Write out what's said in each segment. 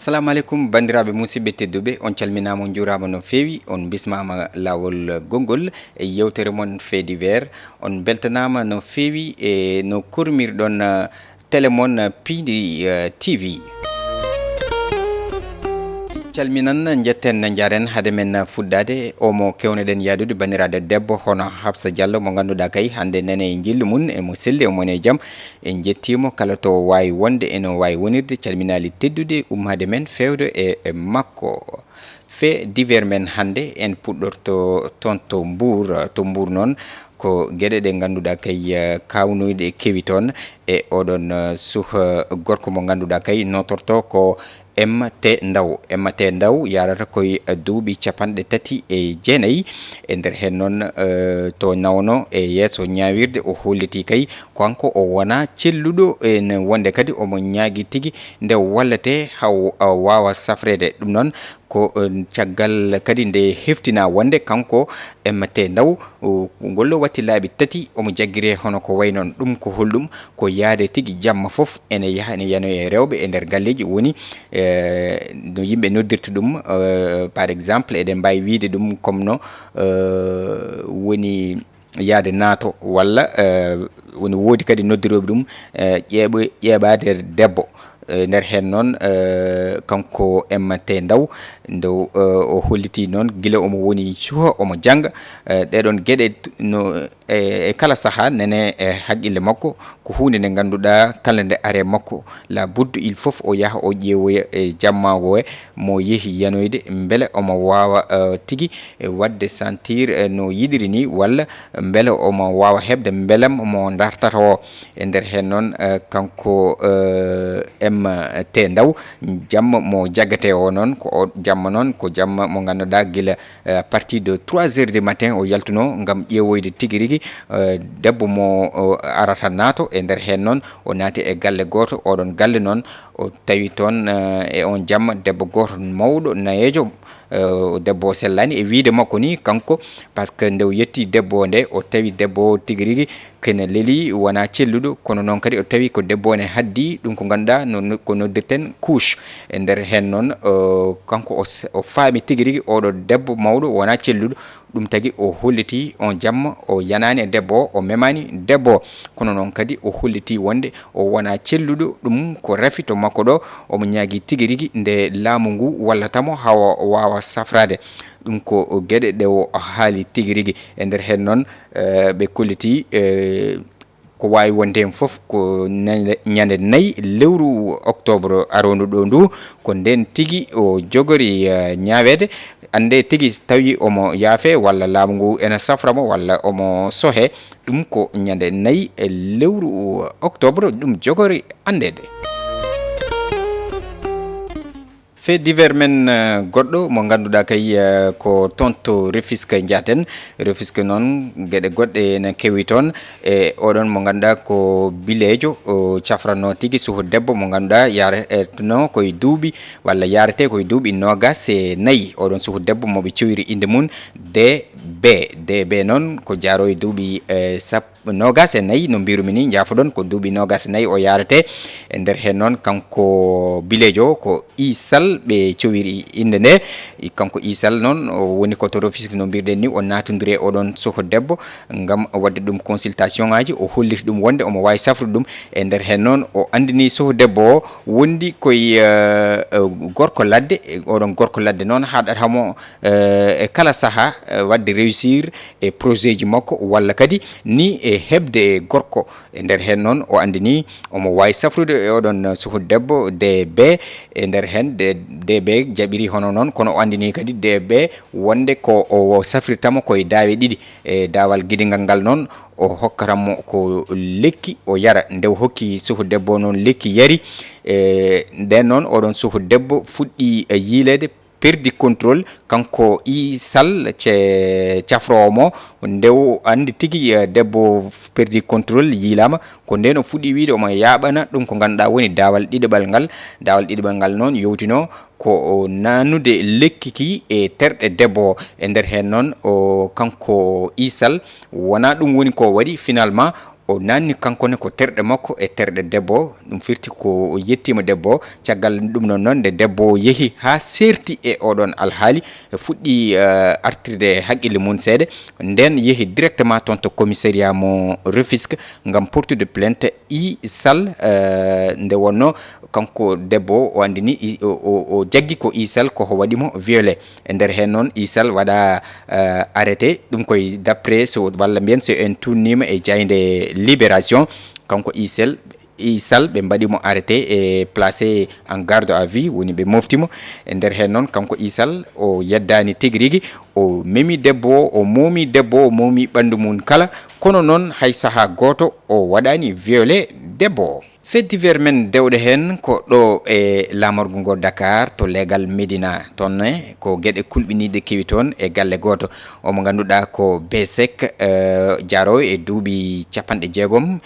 assalamu alaikum bandiraɓe musidɓe tedduɓe on calminama on jurama no fewi on bismama lawol gongol e yewtere mon fait divers on beltanama no fewi e no kurmirɗon télé mon Piindi TV calminan jetten jaren hade men fuddade omo kewneɗen yadude bandiraɗo debbo hono Habsa Diallo mo ganduɗa kay hande nene e jillu mum emo selli o mone jaam en jettimo kala to wawi wonde eno wawi wonirde calminali teddude ummade men fewde e makko fait divers men hande en puɗɗorto toon to Mbour noon ko gueɗe ɗe ganduɗa kay kawnuyde e kewi toon e oɗon suuha gorko mo ganduɗa kay notorto ko MT Ndaw yarata koye duuɓi capanɗe tati e jeenayyi e nder hen noon to nawno e yeeso ñawirde o holliti kay kanko o wona celluɗo ene wonde kadi omo ñaagui tigui nde wallete haw wawa safrede ɗum noon ko caggal kadi nde heftina wonde kanko MT Ndaw ngollo watti laabi tati omo jagguiri hono ko way noon ɗum ko holɗum ko yaade tigui jamma foof ene yaaha ene yano e rewɓe e nder galleji woni no yimɓe noddirta ɗum par exemple eɗen mbawi wiide ɗum comme no woni yaade naato walla woni woodi kadi noddiroɓe ɗum ƴeeɓade debbo nder hen noon kanko MT Ndaw ndew o holliti noon guila omo woni cuuha omo jangga ɗeɗon gueɗe no e kala saaha nene e haqqille makko ko hunde nde ganduɗa kala nde are makko la buddu il faut o yaaha o ƴeewoya e jammago e mo yeehi yanoyde beele omo wawa tigui wadde sentir no yiɗiri ni walla beele omo wawa hebde beelam mo dartata o e nder hen noon kanko MT Ndaw jamma mo jaggate o noon ko o jamma noon ko jamma mo ganduɗa guila à partir de 3 heures du matin o yaltuno gam ƴeewoyde tigui rigui debbo mo arata naato e nder hen noon o naati e galle goto oɗon galle noon o tawi toon e on jamma debbo goto mawɗo nayejo debbo o sellani e wiide makko ni kanko par ce que nde o yetti debbo nde o tawi debbo o tigui rigui kene leeli wona celluɗo kono noon kadi o tawi ko debbo ne haddi ɗum ko ganduɗa ko noddirten couche e nder hen noon kanko o faami tigui rigui oɗo debbo mawɗo wona celluɗo ɗum tagui o holliti on jamma o yanani e debbo o memani debbo o kono noon kadi o holliti wonde o wona celluɗo ɗum ko rafi to makko ɗo omo ñaagui tigui rigui nde laamu ngu wallatamo hawa wawa safrade ɗum ko gueɗe ɗe o haali tigui rigui e nder hen noon ɓe kolliti ko wawi wonde hen foof ko ñande 4 lewru octobre arondo ɗo ndu ko nden tigui o jogori ñawede ande tigui tawi omo yaafe walla laamu ngu ene saframo walla omo soohe ɗum ko ñande 4 lewru octobre ɗum jogori andede fait divers men goɗɗo mo ganduɗa kay ko toon to Rufisque jaten Rufisque noon gueɗe goɗɗe ne kewi toon e oɗon mo ganduɗa ko bilejo cafranno tigui suuhu debbo mo ganduɗa yaretno koye duuɓi walla yarete koye duuɓi 24 oɗon suuhu debbo moɓe cewiri inde mum DB noon ko jaaro e duuɓi 24 no mbirumi ni jafoɗon ko duuɓi 24 o yarete e nder hen noon kanko bilejo ko Isal ɓe cowiri inde nde kanko Isal noon woni koto Rufisque no mbirɗen ni o natodiri oɗon suuhu debbo gam wadde ɗum consultation ngaji o holliti ɗum wonde omo wawi safrude ɗum e nder hen noon o andini suuhu debbo o wondi koye gorko ladde oɗon gorko ladde noon haɗatamo e kala saaha wadde réussir e projet ji makko walla kadi ni e hebde gorko e nder hen noon o andini omo wawi safrude e oɗon suuhu debbo DB e nder hen DB jaɓiri hono noon kono o andini kadi DB wonde ko o safrirtamo koye daawe ɗiɗi e daawal guidigal ngal noon o hokkatamo ko lekki o yara nde o hokki suuhu debbo noon lekki yari nden noon oɗon suuhu debbo fuɗɗi yiilede perdi contrôle kanko Isal cafrowo nde o andi tigui debbo perdi contrôle yiilama ko nden o fuɗɗi wiide omo yaɓana ɗum ko ganduɗa woni daawal ɗiɗiɓal ngal noon yowtino ko nanude lekki ki e terɗe debbo e nder hen noon o kanko Isal wona ɗum woni ko waɗi finalement o nanni kankone ko terɗe makko e terɗe debbo ɗum firti ko yettima debbo caggal ɗum noon nde debbo yeehi ha serti e oɗon alhaali fuɗɗi artirde haqqille mum seeɗa nden yeehi directement toon to commissariat mo Rufisque ngam portude plainte Isal nde wonno kanko debbo o andini o jaggi ko Isal ko waɗimo violé e nder hen noon Isal waɗa arrêté ɗum koye d' après so walla mbiyen so en tunnima e jayde libération kanko Isal ɓe mbaɗimo arrêté e placé en garde à vue woni ɓe moftimo e nder hen noon kanko Isal o yeddani tigui rigui o memi debbo o momi debbo o momi ɓandu mum kala kono noon hay saaha goto o waɗani violé debbo o. Fait divers men dewɗe hen ko ɗo e lamorgo ngo Dakar to legal Médina tonne ko gueɗe kulɓiniɗe kewi toon e galle goto omo ganduɗa ko Besek jarowo e duuɓi 60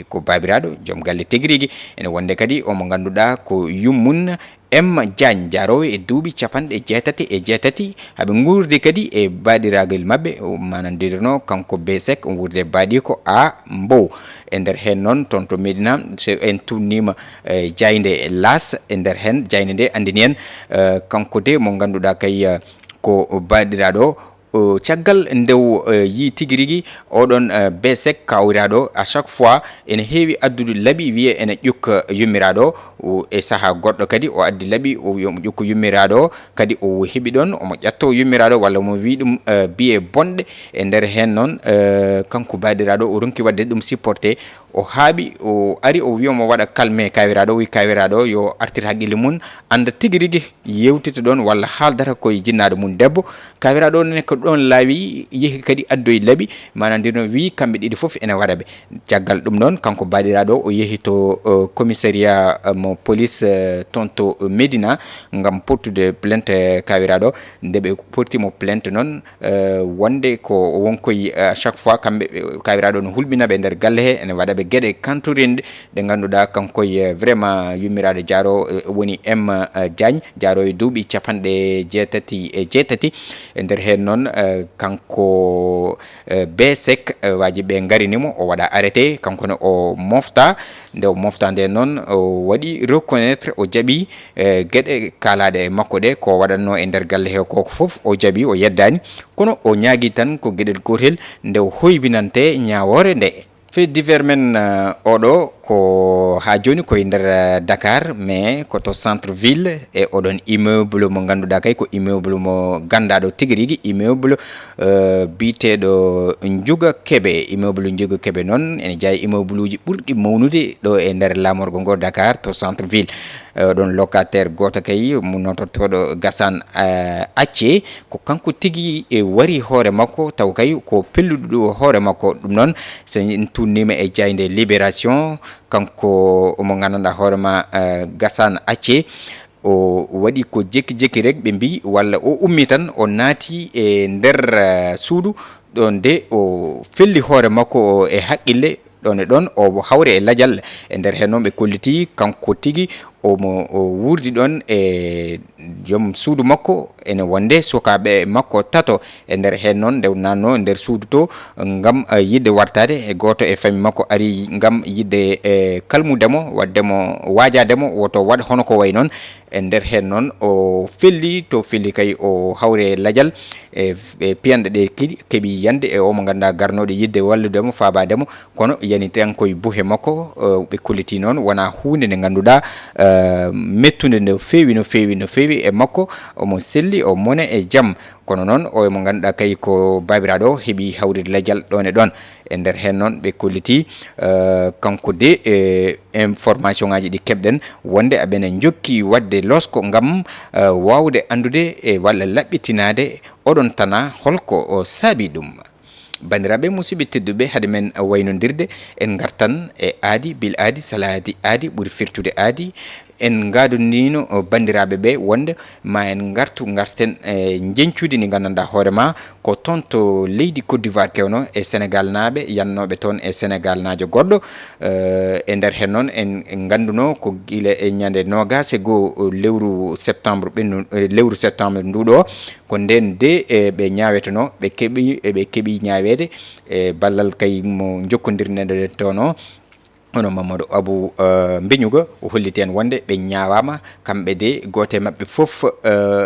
ko babiraɗo joom galle tigui rigui ene wonde kadi omo ganduɗa ko Yummun M Diagne jarowo e duuɓi 68 haɓe gurdi kadi e baɗiragal mabɓe manandirno kanko Besek o wurde baɗi ko a Mbow e nder hen noon toon to Médina so en tunnima jayde Las e nder hen jayde nde andini en kanko de mo ganduɗa kay ko baɗiraɗo caggal ndew yi tigui rigui oɗon Besek kawiraɗo à chaque fois ene heewi addude laaɓi wiye ene ƴukka yummiraɗo e saaha goɗɗo kadi o addi laaɓi o wi omo ƴukka yummiraɗo kadi o heeɓi ɗon omo ƴatto yummiraɗo walla omo wi ɗum biye bonɗe e nder hen noon kanko badiraɗo o ronki wadde ɗum supporté o haaɓi o ari o wi omo waɗa calmé kawiraɗo o wi kawiraɗo yo artir haqqille mum anda tigui rigui yewtita ɗon walla haaldata koye jinnaɗo mum debbo kawiraɗo nene ko ɗon laawi yeehi kadi addoye laaɓi manadino wi kamɓe ɗiɗi foof ene waɗaɓe caggal ɗum noon kanko badiraɗo o yeehi to commissariat mo police toon to Médina ngam portude plainte kawiraɗo nde ɓe portimo plainte noon wonde ko wonkoye à chaque fois kamɓe kawiraɗo no hulɓinaɓe nder galle he ene waɗaɓe gueɗe kantorinde ɗe ganduɗa kankoye vraiment yummiraɗo jaaro woni M Diagne jaaro e duuɓi 68 e nder hen noon kanko Besek waji ɓe garinimo o waɗa arrêté kankone o mofta nde o mofta nde noon o waɗi reconnaître o jaaɓi gueɗe kalaɗe e makko ɗe ko waɗanno e nder galle he koko foof o jaaɓi o yeddani kono o ñaagui tan ko gueɗel gotel nde o hoybinante ñawore nde. Fait divers men oɗo ko ha joni koye nder Dakar mais koto centre ville e oɗon immeuble mo ganduɗa kay ko immeuble mo gandaɗo tigui rigui immeuble biteɗo Ndiouga Kébé immeuble Ndiouga Kébé noon ene jeeya immeuble uji ɓurɗi mawnude ɗo e nder lamorgo ngo Dakar to centre ville ɗon locataire goto kay mo nototoɗo Gassane Acce ko kanko tigui e wari hoore makko taw kay ko pelluɗo hoore makko ɗum noon so tunnima e jayde libération kanko omo gandanɗa hoorema Gassane Acce o waɗi ko jekki rek ɓe mbi walla o ummi tan o naati e nder suudu ɗon de o felli hoore makko e haqqille ɗon e ɗon o hawre e ladial e nder hen noon ɓe kolliti kanko tigui omo wurdi ɗon e joom suudu makko ene wonde sukaɓe makko tato e nder hen noon nde nanno nder suudu to ngam yidde wartade e goto e famille makko ari ngam yidde kalmudemo waddemo wajademo woto waɗ hono ko way noon e nder hen noon o felli kay o hawre ladial e piyanɗe ɗe keeɓi yande e omo ganduɗa garnoɗo yidde walludemo fabademo kono yani tan koye buhe makko ɓe kolliti noon wona hunde nde ganduɗa mettude no fewi e makko omo selli o mone e jaam kono noon o mo ganduɗa kay ko babiraɗo heeɓi hawride ladial ɗon e ɗon e nder hen noon ɓe kolliti kanko de information ngaji ɗi keɓɗen wonde aɓene jokki wadde losko ngam wawde andude e walla laɓɓitinade oɗon tana holko o saabi ɗum. bandiraɓe musidɓe tedduɓe haade men waynodirde en gartan e aadi bil aadi sala aadi ɓuuri firtude aadi en gadonino bandiraɓe ɓe wonde ma en garten jencude ni gandanɗa hoorema ko toon to leydi Côte d'Ivoire kewno e Sénégal naaɓe yannoɓe toon e Sénégal najo goɗɗo e nder hen noon en ganduno ko guila e ñande nogas e goo lewru septembre lewru septembre nduɗo ko nden de ɓe ñaweteno ɓe keeɓi ñawede e ballal kay mo jokkodirneɗo tono ono Mamadou Abou Mbeñuga o holliti en wonde ɓe ñawama kamɓe de goto e mabɓe foof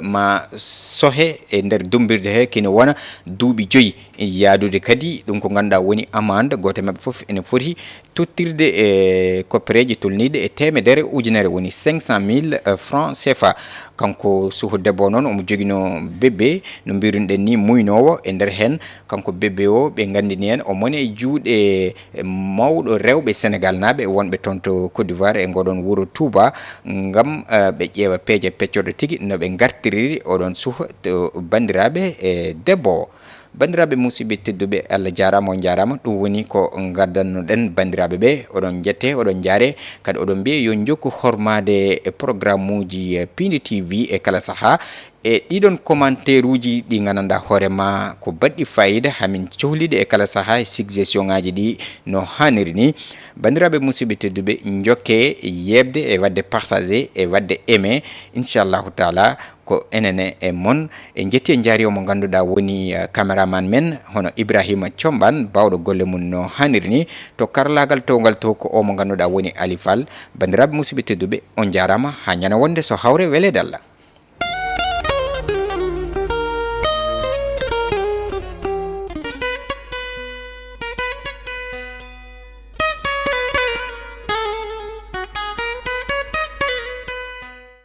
ma sohe e nder dumbirde he kina wona duuɓi 5 yaadude kadi ɗum ko ganduɗa woni amende goto e mabɓe foof ene foti tottirde e koppereji tolniɗe e temedere ujunere woni 500.000 francs CFA kanko suhu debbo noon omo joguino bébé no mbirunoɗen ni muynowo e nder hen kanko bébé o ɓe gandini en o moni e juuɗe mawɗo rewɓe Sénégal naɓe wonɓe toon to Côte d'Ivoire e ngoɗon wuuro Touba ngam ɓe ƴeewa peeje peccoɗo tigui no ɓe gartiriri oɗon suuha to bandiraɓe e debbo o bandiraɓe musidɓe tedduɓe Allah jarama on jarama ɗum woni ko gaddannoɗen bandiraɓe ɓe oɗon jette oɗon jaare kadi oɗon mbiya yo jokku hormade e programme uji Piindi TV e kala saaha e ɗiɗon commentaire uji ɗi gandanɗa hoorema ko baɗɗi fayida hamin cohliɗe e kala saaha e suggestion ngaji ɗi no hanniri ni bandiraɓe musidɓe tedduɓe jokke yebde e wadde partagé e wadde aimé inchallahu taala ko enene e mon e jetti en jaari omo ganduɗa woni caméraman men hono Ibrahima Thiombane bawɗo golle mum no hanniri ni to karlagal towgal to ko omo ganduɗa woni Ali Fall bandiraɓe musidɓe tedduɓe on jarama ha ñana wonde so hawre welede Allah